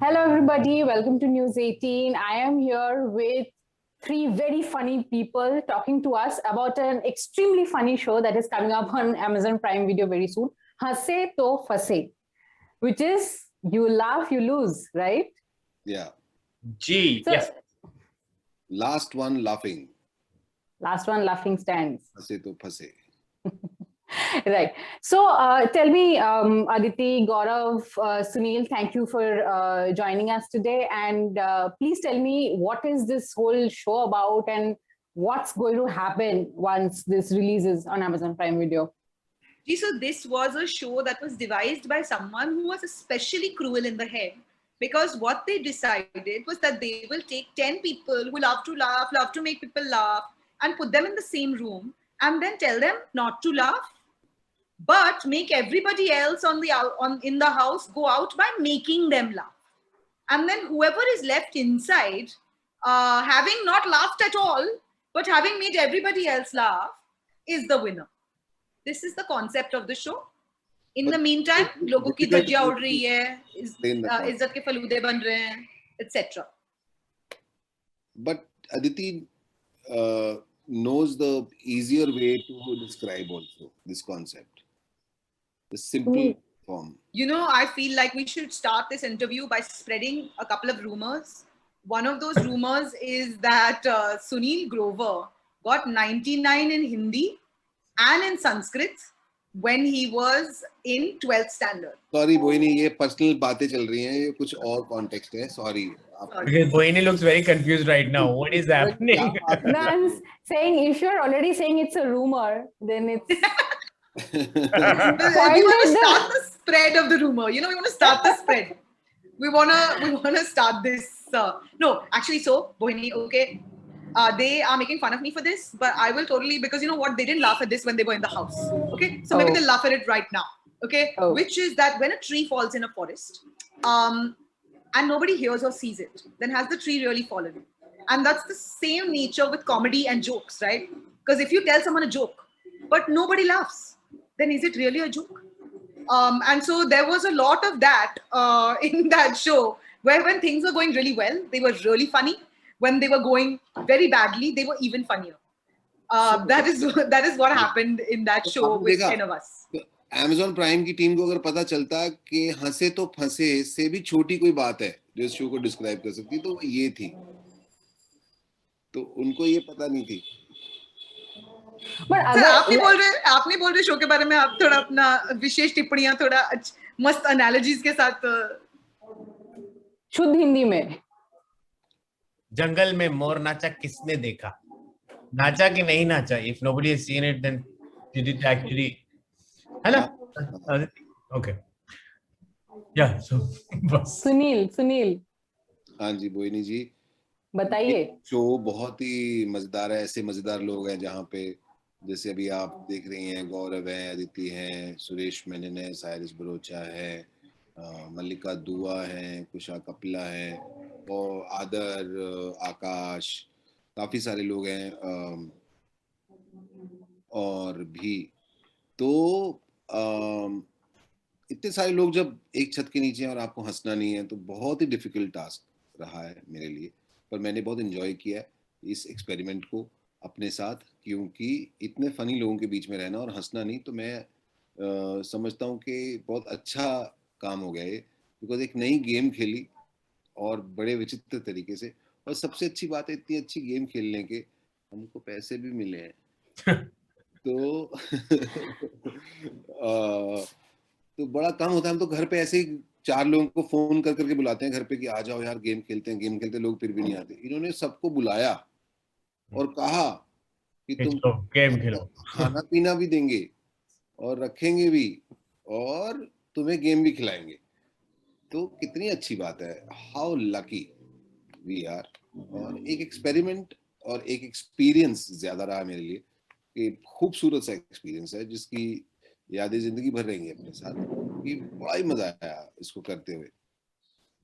Hello, everybody. Welcome to News 18. I am here with three very funny people talking to us about an extremely funny show that is coming up on Amazon Prime Video very soon. Hanse to Fase, which is you laugh, you lose, right? Yeah. G. So, Yes. Last one laughing. last one laughing stands. Phase to phase. Right. So tell me, Aditi, Gaurav, Sunil, thank you for joining us today. And please tell me, what is this whole show about and what's going to happen once this releases on Amazon Prime Video? So this was a show that was devised by someone who was especially cruel in the head, because what they decided was that they will take 10 people who love to laugh, love to make people laugh, and put them in the same room and then tell them not to laugh, but make everybody else in the house go out by making them laugh. And then whoever is left inside, having not laughed at all, but having made everybody else laugh, is the winner. This is the concept of the show. In the meantime, लोगों की धज्जियां उड़ रही है, इज्जत के फलूदे बन रहे हैं, etc. But Aditi knows the easier way to describe also this concept. The simple form. You know, I feel like we should start this interview by spreading a couple of rumors. One of those rumors is that Sunil Grover got 99 in Hindi and in Sanskrit when he was in 12th standard. Sorry, Bohini, ये personal बातें चल रही हैं, ये कुछ और context है. Sorry. Because Bohini looks very confused right now. What is happening? No, I'm saying if you're already saying it's a rumor, then it's. We want to start the spread of the rumor. You know, we want to start the spread. We wanna start this. No, actually, so Bohini, okay. They are making fun of me for this, but I will totally, because you know what, they didn't laugh at this when they were in the house. Okay, so maybe they'll laugh at it right now. Okay, which is that when a tree falls in a forest, and nobody hears or sees it, then has the tree really fallen? And that's the same nature with comedy and jokes, right? Because if you tell someone a joke, but nobody laughs, then is it really a joke? And so there was a lot of that in that show, where when things were going really well, they were really funny. When they were going very badly, they were even funnier. That is what happened in that show with 10 of us. Amazon Prime की team को अगर पता चलता कि हंसे तो फंसे से भी छोटी कोई बात है जो इस शो को डिस्क्राइब कर सकती, तो ये थी. तो उनको ये पता नहीं थी. आप नहीं बोल रहे शो के बारे में, आप थोड़ा अपना विशेष टिप्पणियां थोड़ा मस्त एनालॉजीज के साथ शुद्ध हिंदी में. जंगल में मोर नाचा किसने देखा? नाचा कि नहीं नाचा? If nobody has seen it, then did it actually? Hello. Okay. Yeah. So. Sunil. हाँ जी, बोहिनी जी. बताइए. शो बहुत ही मजेदार है. ऐसे मजेदार लोग हैं जहाँ पे जैसे अभी आप देख रही हैं, गौरव है, अदिति है, सुरेश मेनन है, साइरस बरोचा है, मल्लिका दुआ है, कुशा कपिला है, और आदर, आकाश, काफी सारे लोग हैं और भी. तो इतने सारे लोग जब एक छत के नीचे हैं और आपको हंसना नहीं है, तो बहुत ही डिफिकल्ट टास्क रहा है मेरे लिए. पर मैंने बहुत एंजॉय किया इस एक्सपेरिमेंट को अपने साथ, क्योंकि इतने फनी लोगों के बीच में रहना और हंसना नहीं, तो मैं समझता हूँ कि बहुत अच्छा काम हो गया ये. बिकॉज एक नई गेम खेली और बड़े विचित्र तरीके से, और सबसे अच्छी बात है इतनी अच्छी गेम खेलने के हमको पैसे भी मिले हैं. तो बड़ा कम होता है. हम तो घर पे ऐसे ही 4 लोगों को फोन कर करके बुलाते हैं घर पे कि आ जाओ यार गेम खेलते हैं. लोग फिर भी नहीं आते. इन्होंने सबको बुलाया और कहा कि तुम गेम खेलो, खाना पीना भी देंगे और रखेंगे भी और तुम्हें गेम भी खिलाएंगे. तो कितनी अच्छी बात है. How lucky we are. और एक एक्सपेरिमेंट और एक एक्सपीरियंस ज्यादा रहा मेरे लिए, कि खूबसूरत सा एक्सपीरियंस है जिसकी यादें जिंदगी भर रहेंगी अपने साथ. कि बड़ा ही मजा आया इसको करते हुए.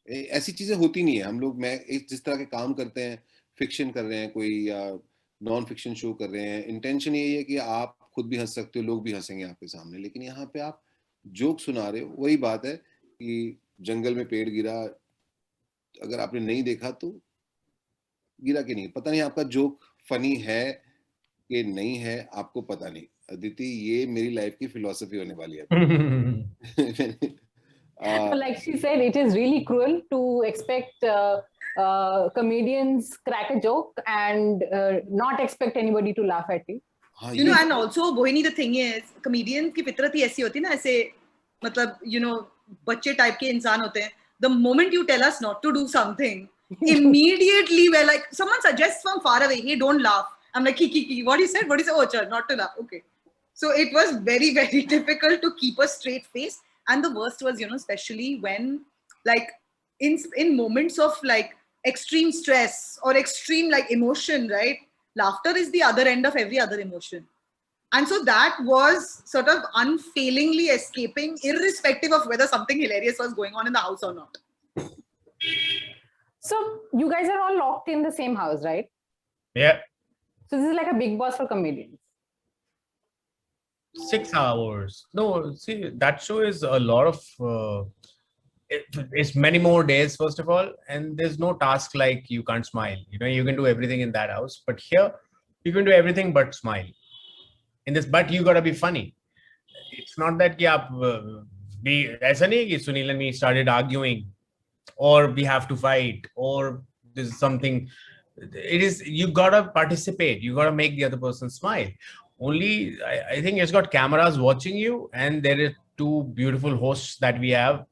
ऐसी चीजें होती नहीं है. हम लोग, मैं जिस तरह के काम करते हैं, फिक्शन कर रहे हैं कोई या नॉन फिक्शन शो कर रहे हैं, इंटेंशन यही है कि आप खुद भी हंस सकते हो, लोग भी हंसेंगे आपके सामने. लेकिन यहाँ पे आप जोक सुना रहे हो. वही बात है कि जंगल में पेड़ गिरा, अगर आपने नहीं देखा तो गिरा कि नहीं, पता नहीं आपका जोक फनी है कि नहीं है, आपको पता नहीं। अदिति, ये मेरी लाइफ की फिलॉसफी होने वाली है। So like she said, it is really cruel to expect comedians crack a joke and not expect anybody to laugh at you. हाँ, You know, ये and also Bohini, the thing is, comedian की फितरत ही ऐसी होती है ना, ऐसे मतलब you know बच्चे type के इंसान होते हैं. The moment you tell us not to do something, immediately we're like, someone suggests from far away, hey, don't laugh. I'm like, ki. What he said? What he said? Oh, chal, not to laugh. Okay. So it was very, very difficult to keep a straight face. And the worst was, you know, especially when like in moments of like extreme stress or extreme like emotion, right? Laughter is the other end of every other emotion. And so that was sort of unfailingly escaping, irrespective of whether something hilarious was going on in the house or not. So you guys are all locked in the same house, right? Yeah. So this is like a big boss for comedians. 6 hours. No, see, that show is a lot of. It's many more days, first of all, and there's no task like you can't smile. You know, you can do everything in that house, but here you can do everything but smile. In this, but you gotta be funny. It's not that कि आप be ऐसा नहीं है कि Sunil and me started arguing, or we have to fight, or there's something. It is you gotta participate. You gotta make the other person smile. Only I think it's got cameras watching you, and there are two beautiful hosts that we have,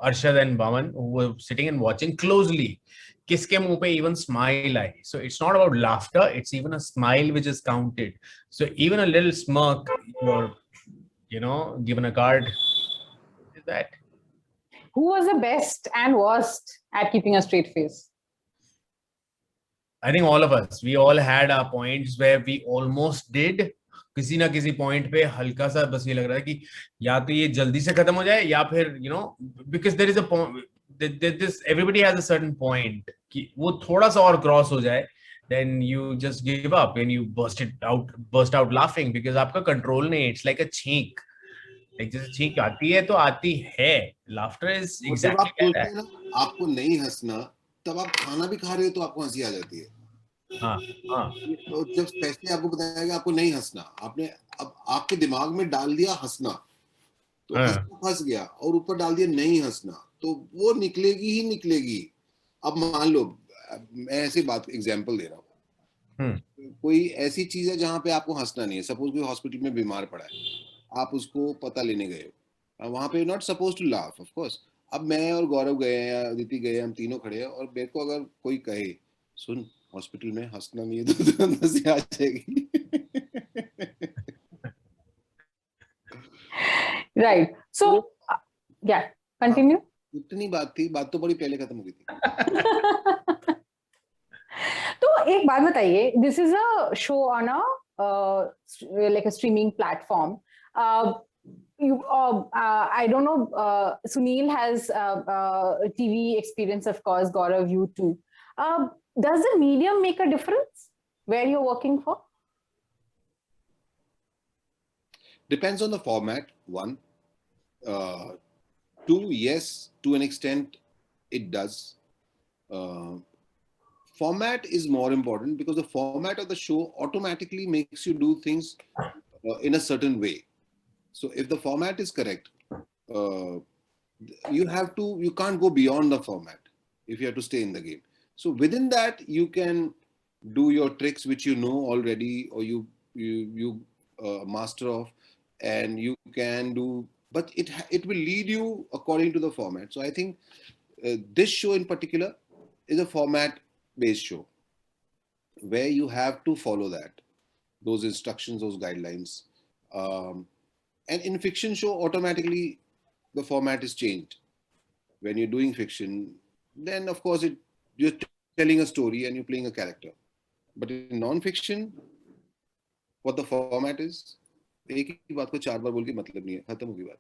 Arshad and Baman, who were sitting and watching closely. Kiske muh pe even smile aayi. So it's not about laughter, it's even a smile which is counted. So even a little smirk, you're, you know, given a card. Is that? Who was the best and worst at keeping a straight face? I think all of us, we all had our points where we almost did. किसी ना किसी point पे हल्का सा बस ये लग रहा है कि या तो ये जल्दी से खत्म हो जाए या फिर you know because there is a this everybody has a certain point कि वो थोड़ा सा और क्रॉस हो जाए, then you just give up and you burst out laughing because आपका कंट्रोल नहीं, इट्स लाइक अ छींक, लाइक जैसे छींक आती है तो आती है, लाफ्टर इज जब आप एग्जैक्टली सोचते हैं ना आपको नहीं हंसना, तब आप खाना भी खा रहे हो तो आपको हंसी आ जाती है। हाँ हाँ तो जब स्पेशली आपको बताया कि आपको नहीं हंसना, आपने अब आपके दिमाग में डाल दिया हंसना, तो हंसना फंस गया, और ऊपर डाल दिया नहीं हंसना, तो वो निकलेगी ही निकलेगी। अब मान लो मैं ऐसी बात एग्जांपल दे रहा हूँ, कोई ऐसी चीज है जहां पे आपको हंसना नहीं है, सपोज कोई हॉस्पिटल में बीमार पड़ा है, आप उसको पता लेने गए हो, वहां पे not suppose to laugh of course. अब मैं और गौरव गए हैं या अदिति गए, हम तीनों खड़े हैं, और मेरे को अगर कोई कहे सुन हॉस्पिटल में हंसना नहीं है तो तुरंत हंसी आ जाएगी। Right. So yeah, continue. इतनी बात थी, बात तो बड़ी पहले खत्म हो गई थी। तो एक बात बताइए, this is a show on a like a streaming platform. I don't know, Sunil has TV experience, of course, Gaurav, you too. Does the medium make a difference where you're working for? Depends on the format, one. Two, yes, to an extent, it does. Format is more important because the format of the show automatically makes you do things in a certain way. So if the format is correct, you can't go beyond the format if you have to stay in the game. So within that, you can do your tricks which you know already, or you master of, and you can do, but it will lead you according to the format. So I think this show in particular is a format-based show where you have to follow those instructions, those guidelines. And in fiction show, automatically the format is changed. When you're doing fiction, then of course you're telling a story and you're playing a character. But in non-fiction, what the format is, एक ही बात को चार बार बोल के मतलब नहीं है, खत्म होगी बात।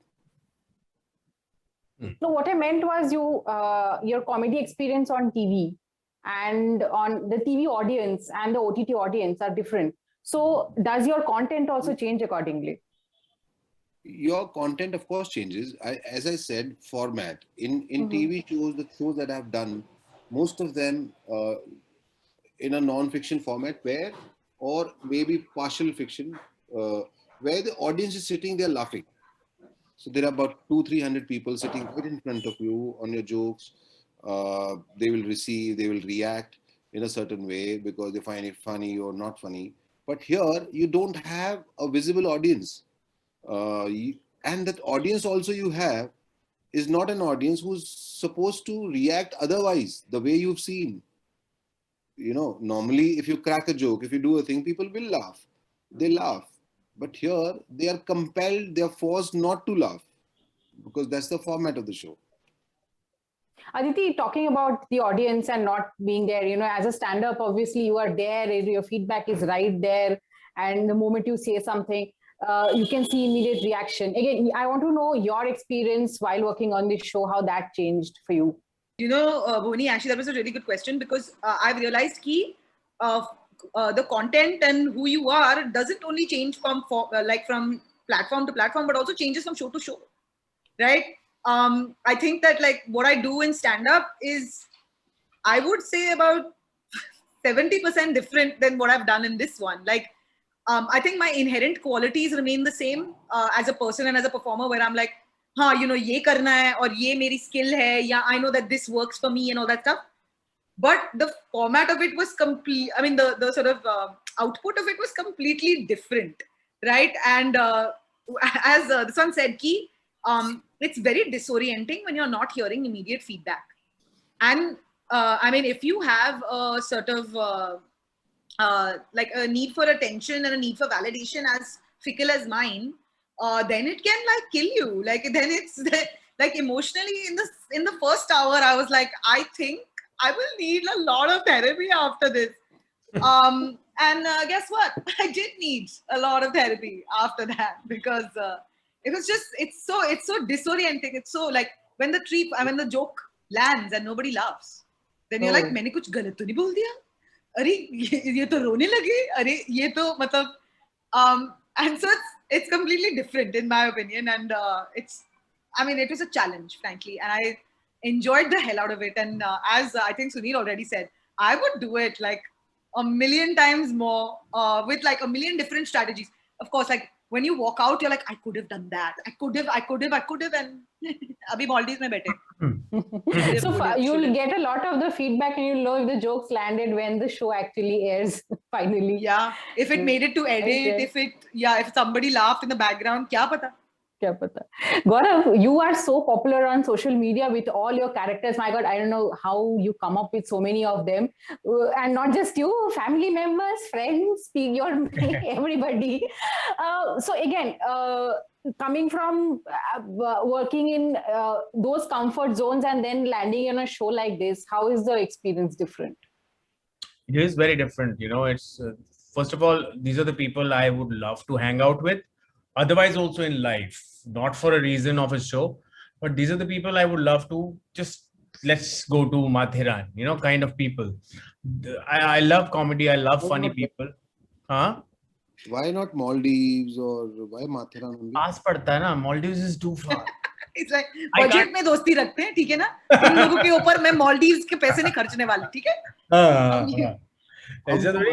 No, what I meant was your comedy experience on TV and on the TV audience and the OTT audience are different. So does your content also change accordingly? Your content, of course, changes. As I said, format. In TV shows, the shows that I've done, most of them in a non-fiction format or maybe partial fiction, where the audience is sitting there laughing. So there are about 200-300 people sitting right in front of you on your jokes. They will react in a certain way because they find it funny or not funny. But here you don't have a visible audience. And that audience also you have is not an audience who's supposed to react otherwise, the way you've seen. Normally if you crack a joke, if you do a thing, people will laugh. They laugh. But here they are compelled, they are forced not to laugh because that's the format of the show. Aditi, talking about the audience and not being there, as a stand-up, obviously you are there, your feedback is right there. And the moment you say something, you can see immediate reaction. Again, I want to know your experience while working on this show, how that changed for you. Bhuvani, actually, that was a really good question because I've realized the content and who you are doesn't only change from platform to platform, but also changes from show to show, right? I think that what I do in stand-up is, I would say about 70% different than what I've done in this one. I think my inherent qualities remain the same as a person and as a performer, where I'm like, ye karna hai, or ye meri skill hai, yeah, I know that this works for me and all that stuff. But the format of it was complete. I mean, the sort of output of it was completely different, right? And as this one said, it's very disorienting when you're not hearing immediate feedback. And I mean, if you have a sort of a need for attention and a need for validation as fickle as mine, then it can kill you. Then it's emotionally in the first hour, I was like, I think I will need a lot of therapy after this. And guess what? I did need a lot of therapy after that because it was just, it's so disorienting. It's so when the joke lands and nobody laughs, then you're like, मैंने कुछ गलत तो नहीं बोल दिया? अरे ये तो रोने लगे? अरे ये तो मतलब and so it's completely different in my opinion, and it was a challenge, frankly, and I enjoyed the hell out of it. And as I think Sunil already said, I would do it a million times more with a million different strategies. Of course, when you walk out, you're like, I could have done that. I could have, and abhi Maldives mein baithe. So you'll get a lot of the feedback and you'll know if the jokes landed when the show actually airs finally. Yeah, if it made it to edit, if somebody laughed in the background, kya pata? Gaurav, you are so popular on social media with all your characters. My God, I don't know how you come up with so many of them. And not just you, family members, friends, everybody. So again, coming from working in those comfort zones and then landing on a show like this, how is the experience different? It is very different. It's first of all, these are the people I would love to hang out with. Otherwise, also in life, not for a reason of a show, but these are the people I would love to just, let's go to Matheran, kind of people. I love comedy. I love funny people. Huh? Why not Maldives or why Matheran? Pass padta hai na, Maldives is too far. It's like budget में दोस्ती रखते हैं, ठीक है ना? इन लोगों के ऊपर मैं Maldives के पैसे नहीं खर्चने वाली, ठीक है? हाँ. ऐसा थोड़ी.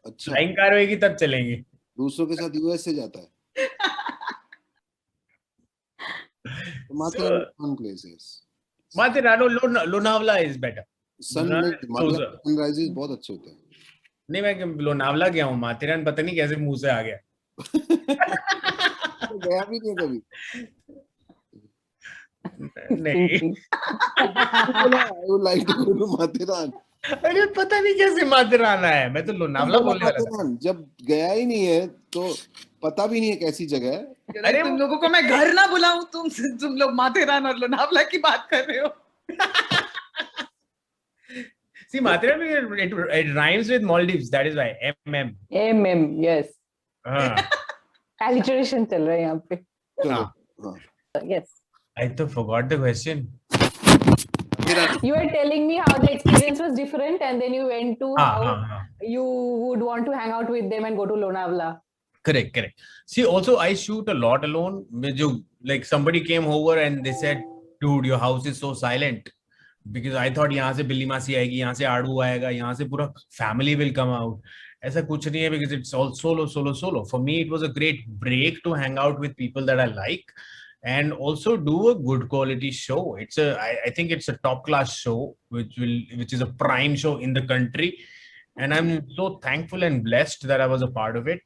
अच्छा. फ्लाइंग कार होगी तब चलेंगे. दूसरों के साथ यूएस से जाता है. Matheran fun places. Matheran, Lonavala is better. Sunrises बहुत अच्छे होते हैं. नहीं, मैं लोनावला गया हूँ. माथेरान पता नहीं कैसे मुंह से आ गया. गया भी नहीं कभी. नहीं. I would like to go to Matheran. अरे पता नहीं कैसे माथेरान आया. मैं तो लोनावला बोलने वाला था. जब गया ही नहीं है तो पता भी नहीं है कैसी जगह है. अरे तुम लोगों को मैं घर ना बुलाऊं, तुम लोग माथेरान और लोनावला की बात कर रहे हो. See, Matheran, it rhymes with Maldives. That is why MM. Yes. Alliteration चल रहा है यहाँ पे. Yes. I forgot the question. You were telling me how the experience was different, and then you went to how you would want to hang out with them and go to Lonavala. Correct. See, also I shoot a lot alone. Somebody came over and they said, "Dude, your house is so silent. because I thought यहाँ से बिल्ली मासी आएगी, यहाँ से आड़ू आएगा, यहाँ से पूरा family will come out. ऐसा कुछ नहीं है because it's all solo. For me, it was a great break to hang out with people that I like and also do a good quality show. I think it's a top class show, which is a prime show in the country. And I'm so thankful and blessed that I was a part of it.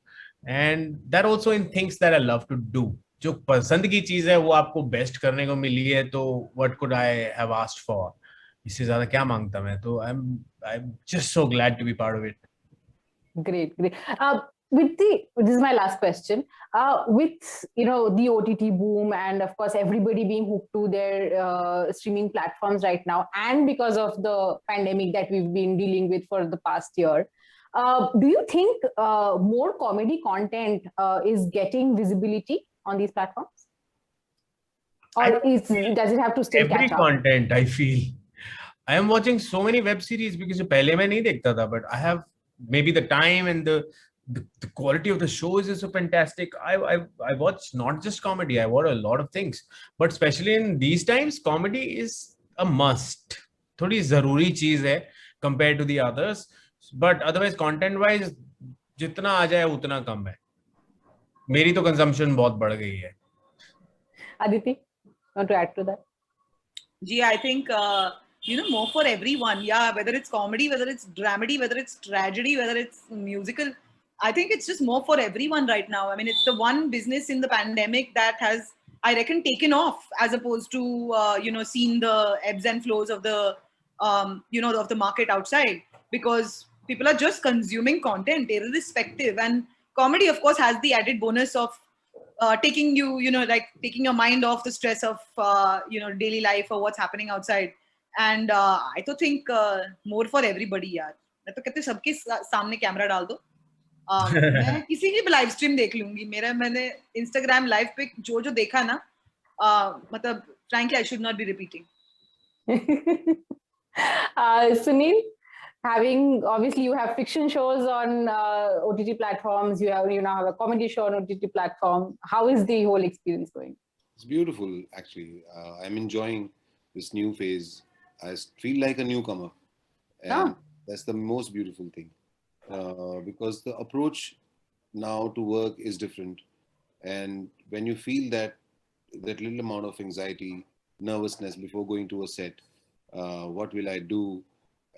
And that also in things that I love to do. जो पसंद की चीज है वो आपको best करने को मिली है, तो what could I have asked for? इससे ज्यादा क्या मांगता मैं? तो I'm just so glad to be part of it. Great. This is my last question. With the OTT boom and of course everybody being hooked to their streaming platforms right now, and because of the pandemic that we've been dealing with for the past year, do you think more comedy content is getting visibility on these platforms, or does it have to still Every catch up? content I feel. I am watching so many web series because पहले मैं नहीं देखता था, but I have maybe the time and the quality of the shows is so fantastic. I watch not just comedy, I watch a lot of things, but especially in these times, comedy is a must. थोड़ी जरूरी चीज है compared to the others, but otherwise content wise जितना आ जाए उतना कम है. मेरी तो consumption बहुत बढ़ गई है. Aditi, want to add to that? Gee, I think more for everyone. Yeah, whether it's comedy, whether it's dramedy, whether it's tragedy, whether it's musical, I think it's just more for everyone right now. I mean, it's the one business in the pandemic that has, I reckon, taken off as opposed to seen the ebbs and flows of the of the market outside, because people are just consuming content irrespective. And comedy, of course, has the added bonus of taking taking your mind off the stress of daily life or what's happening outside. And I तो think more for everybody यार. मैं तो कहती हूँ सबके सामने camera डाल दो. मैं किसी की भी लाइव स्ट्रीम देख लूंगी. मैंने इंस्टाग्राम लाइव पे जो देखा ना, मतलब frankly I should not be repeating. Sunil, obviously you have fiction shows on OTT platforms, you now have a comedy show on OTT platform. How is the whole experience going? It's beautiful, actually. I'm enjoying this new phase. I feel like a newcomer, and that's the most beautiful thing, because the approach now to work is different. And when you feel that little amount of anxiety, nervousness before going to a set, what will I do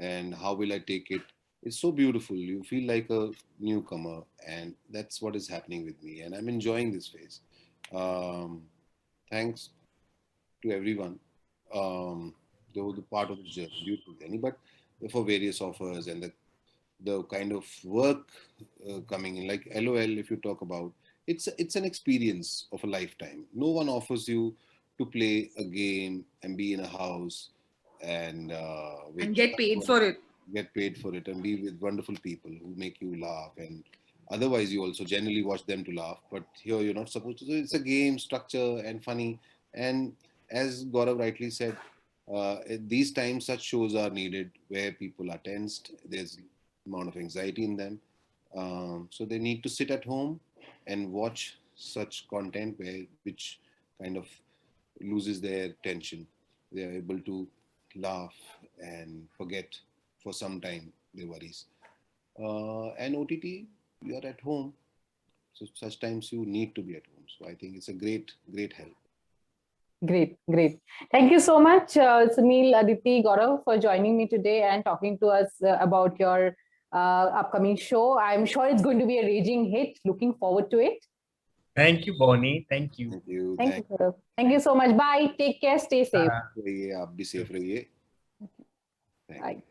and how will I take it? It's so beautiful. You feel like a newcomer, and that's what is happening with me. And I'm enjoying this phase. Thanks to everyone. The part of the journey, but for various offers and the kind of work coming in, like LOL, if you talk about, it's an experience of a lifetime. No one offers you to play a game and be in a house and get paid for it. Get paid for it and be with wonderful people who make you laugh, and otherwise you also generally watch them to laugh. But here you're not supposed to. So it's a game structure and funny. And as Gaurav rightly said, at these times such shows are needed where people are tensed. There's amount of anxiety in them, so they need to sit at home and watch such content which kind of loses their tension. They are able to laugh and forget for some time their worries. And OTT, you are at home, so such times you need to be at home. So I think it's a great help. Great. Thank you so much, Sunil, Aditi, Gaurav, for joining me today and talking to us about your upcoming show. I'm sure it's going to be a raging hit. Looking forward to it. Thank you, Bonnie. Thank you. Thank you. Thank you, Gaurav. Thank you so much. Bye. Take care. Stay safe. रहिए, आप भी safe रहिए. Bye.